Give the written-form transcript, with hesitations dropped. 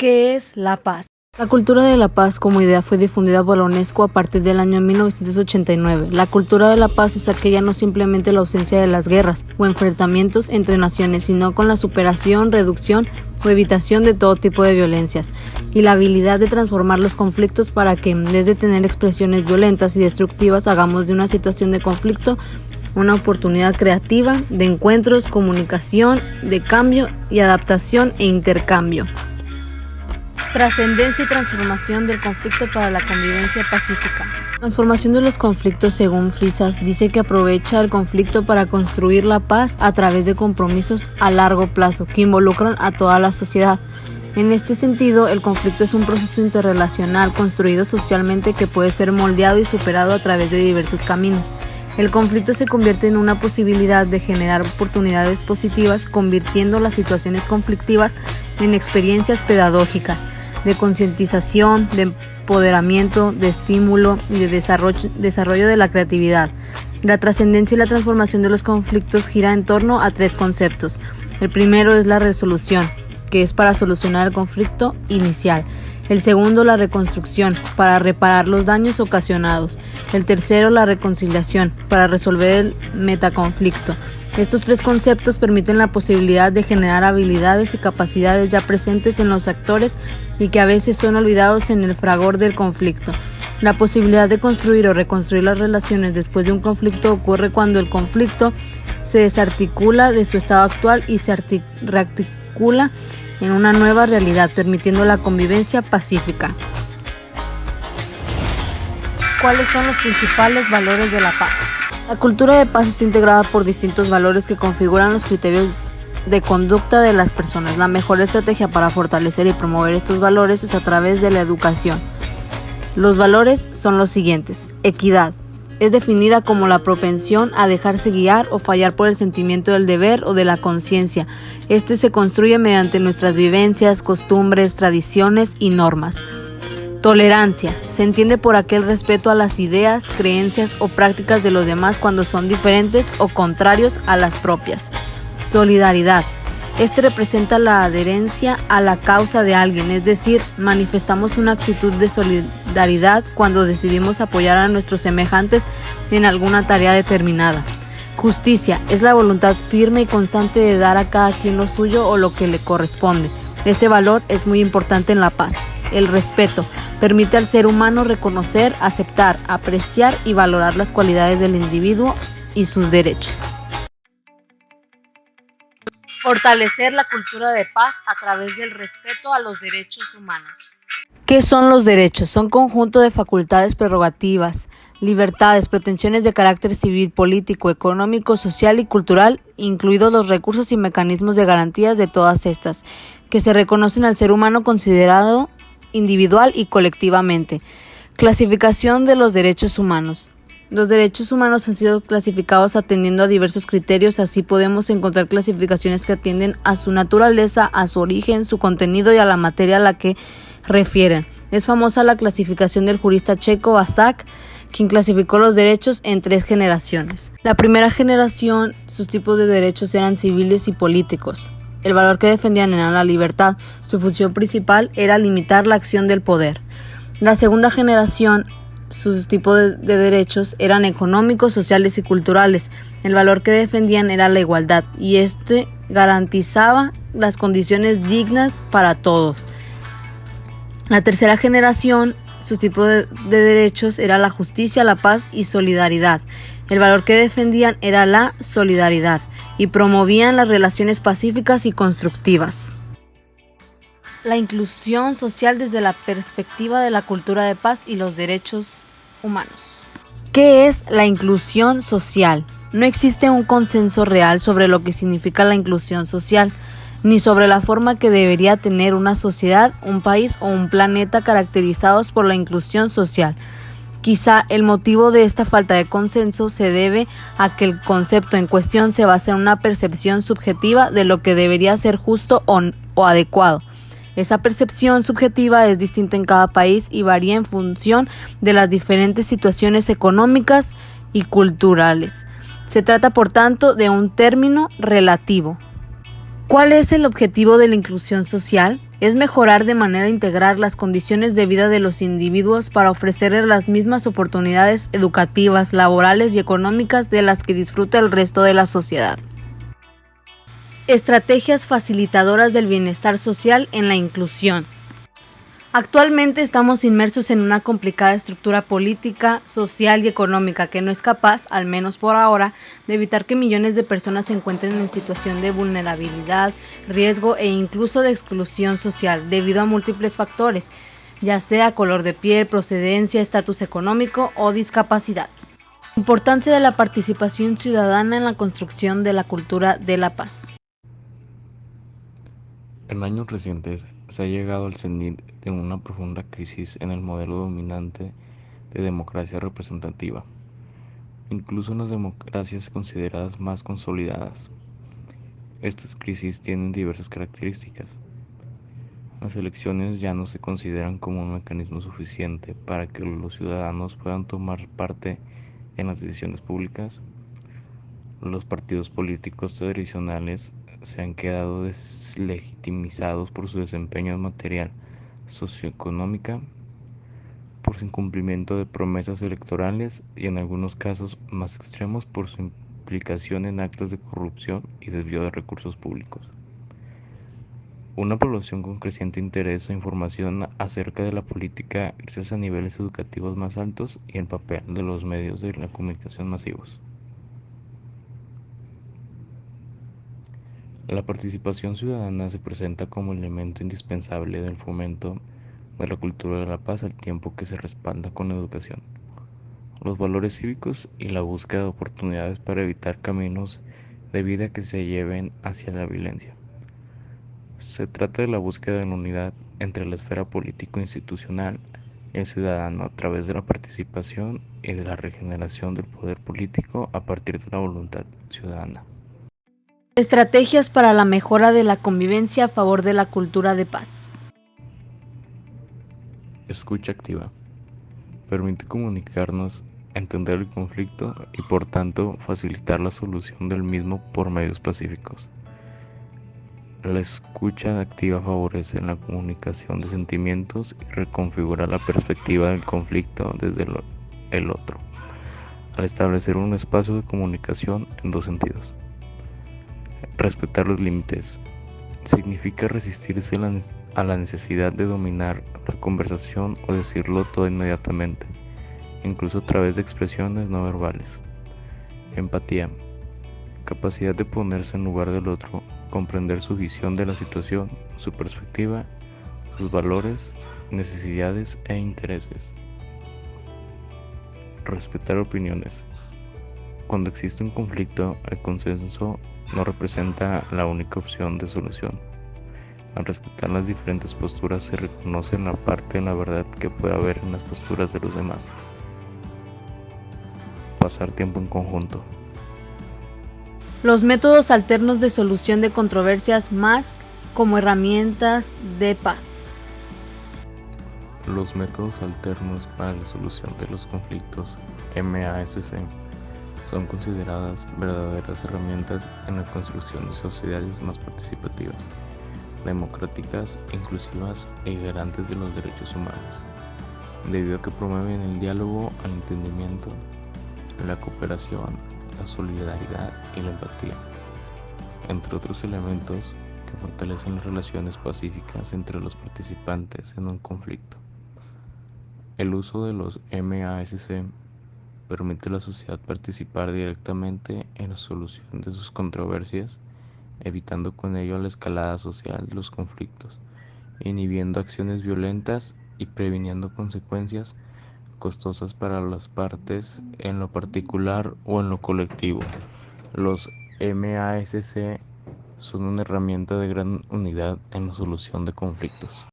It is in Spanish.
¿Qué es la paz? La cultura de la paz como idea fue difundida por la UNESCO a partir del año 1989. La cultura de la paz es aquella no simplemente la ausencia de las guerras o enfrentamientos entre naciones, sino con la superación, reducción o evitación de todo tipo de violencias, y la habilidad de transformar los conflictos para que, en vez de tener expresiones violentas y destructivas, hagamos de una situación de conflicto una oportunidad creativa de encuentros, comunicación, de cambio y adaptación e intercambio. Trascendencia y transformación del conflicto para la convivencia pacífica. Transformación de los conflictos, según Frisas, dice que aprovecha el conflicto para construir la paz a través de compromisos a largo plazo que involucran a toda la sociedad. En este sentido, el conflicto es un proceso interrelacional construido socialmente que puede ser moldeado y superado a través de diversos caminos. El conflicto se convierte en una posibilidad de generar oportunidades positivas, convirtiendo las situaciones conflictivas en experiencias pedagógicas, de concientización, de empoderamiento, de estímulo y de desarrollo de la creatividad. La trascendencia y la transformación de los conflictos gira en torno a tres conceptos. El primero es la resolución, que es para solucionar el conflicto inicial. El segundo, la reconstrucción, para reparar los daños ocasionados. El tercero, la reconciliación, para resolver el metaconflicto. Estos tres conceptos permiten la posibilidad de generar habilidades y capacidades ya presentes en los actores y que a veces son olvidados en el fragor del conflicto. La posibilidad de construir o reconstruir las relaciones después de un conflicto ocurre cuando el conflicto se desarticula de su estado actual y se rearticula en una nueva realidad, permitiendo la convivencia pacífica. ¿Cuáles son los principales valores de la paz? La cultura de paz está integrada por distintos valores que configuran los criterios de conducta de las personas. La mejor estrategia para fortalecer y promover estos valores es a través de la educación. Los valores son los siguientes. Equidad. Es definida como la propensión a dejarse guiar o fallar por el sentimiento del deber o de la conciencia. Este se construye mediante nuestras vivencias, costumbres, tradiciones y normas. Tolerancia. Se entiende por aquel respeto a las ideas, creencias o prácticas de los demás cuando son diferentes o contrarios a las propias. Solidaridad. Este representa la adherencia a la causa de alguien, es decir, manifestamos una actitud de solidaridad cuando decidimos apoyar a nuestros semejantes en alguna tarea determinada. Justicia es la voluntad firme y constante de dar a cada quien lo suyo o lo que le corresponde. Este valor es muy importante en la paz. El respeto permite al ser humano reconocer, aceptar, apreciar y valorar las cualidades del individuo y sus derechos. Fortalecer la cultura de paz a través del respeto a los derechos humanos. ¿Qué son los derechos? Son conjunto de facultades, prerrogativas, libertades, pretensiones de carácter civil, político, económico, social y cultural, incluidos los recursos y mecanismos de garantías de todas estas, que se reconocen al ser humano considerado individual y colectivamente. Clasificación de los derechos humanos. Los derechos humanos han sido clasificados atendiendo a diversos criterios, así podemos encontrar clasificaciones que atienden a su naturaleza, a su origen, su contenido y a la materia a la que refieren. Es famosa la clasificación del jurista checo Václav, quien clasificó los derechos en 3 generaciones. La primera generación, sus tipos de derechos eran civiles y políticos. El valor que defendían era la libertad. Su función principal era limitar la acción del poder. La segunda generación, sus tipos de derechos eran económicos, sociales y culturales. El valor que defendían era la igualdad y garantizaba las condiciones dignas para todos. La tercera generación, sus tipos de derechos era la justicia, la paz y solidaridad. El valor que defendían era la solidaridad y promovían las relaciones pacíficas y constructivas. La inclusión social desde la perspectiva de la cultura de paz y los derechos humanos. ¿Qué es la inclusión social? No existe un consenso real sobre lo que significa la inclusión social, ni sobre la forma que debería tener una sociedad, un país o un planeta caracterizados por la inclusión social. Quizá el motivo de esta falta de consenso se debe a que el concepto en cuestión se basa en una percepción subjetiva de lo que debería ser justo o adecuado. Esa percepción subjetiva es distinta en cada país y varía en función de las diferentes situaciones económicas y culturales. Se trata, por tanto, de un término relativo. ¿Cuál es el objetivo de la inclusión social? Es mejorar de manera integral las condiciones de vida de los individuos para ofrecerles las mismas oportunidades educativas, laborales y económicas de las que disfruta el resto de la sociedad. Estrategias facilitadoras del bienestar social en la inclusión. Actualmente estamos inmersos en una complicada estructura política, social y económica que no es capaz, al menos por ahora, de evitar que millones de personas se encuentren en situación de vulnerabilidad, riesgo e incluso de exclusión social debido a múltiples factores, ya sea color de piel, procedencia, estatus económico o discapacidad. Importancia de la participación ciudadana en la construcción de la cultura de la paz. En años recientes se ha llegado al cenit de una profunda crisis en el modelo dominante de democracia representativa, incluso en las democracias consideradas más consolidadas. Estas crisis tienen diversas características. Las elecciones ya no se consideran como un mecanismo suficiente para que los ciudadanos puedan tomar parte en las decisiones públicas. Los partidos políticos tradicionales se han quedado deslegitimizados por su desempeño material, socioeconómica, por su incumplimiento de promesas electorales y en algunos casos más extremos por su implicación en actos de corrupción y desvío de recursos públicos. Una población con creciente interés e información acerca de la política gracias a niveles educativos más altos y el papel de los medios de la comunicación masivos. La participación ciudadana se presenta como elemento indispensable del fomento de la cultura de la paz al tiempo que se respalda con la educación, los valores cívicos y la búsqueda de oportunidades para evitar caminos de vida que se lleven hacia la violencia. Se trata de la búsqueda de la unidad entre la esfera político-institucional y el ciudadano a través de la participación y de la regeneración del poder político a partir de la voluntad ciudadana. Estrategias para la mejora de la convivencia a favor de la cultura de paz. Escucha activa. Permite comunicarnos, entender el conflicto y por tanto facilitar la solución del mismo por medios pacíficos. La escucha activa favorece la comunicación de sentimientos y reconfigura la perspectiva del conflicto desde el otro, al establecer un espacio de comunicación en dos sentidos. Respetar los límites significa resistirse a la necesidad de dominar la conversación o decirlo todo inmediatamente, incluso a través de expresiones no verbales. Empatía, capacidad de ponerse en lugar del otro, comprender su visión de la situación, su perspectiva, sus valores, necesidades e intereses. Respetar opiniones. Cuando existe un conflicto, el consenso no representa la única opción de solución. Al respetar las diferentes posturas se reconoce la parte de la verdad que puede haber en las posturas de los demás. Pasar tiempo en conjunto. Los métodos alternos de solución de controversias más como herramientas de paz. Los métodos alternos para la solución de los conflictos MASC son consideradas verdaderas herramientas en la construcción de sociedades más participativas, democráticas, inclusivas y garantes de los derechos humanos, debido a que promueven el diálogo, el entendimiento, la cooperación, la solidaridad y la empatía, entre otros elementos que fortalecen las relaciones pacíficas entre los participantes en un conflicto. El uso de los MASC permite a la sociedad participar directamente en la solución de sus controversias, evitando con ello la escalada social de los conflictos, inhibiendo acciones violentas y previniendo consecuencias costosas para las partes en lo particular o en lo colectivo. Los MASC son una herramienta de gran unidad en la solución de conflictos.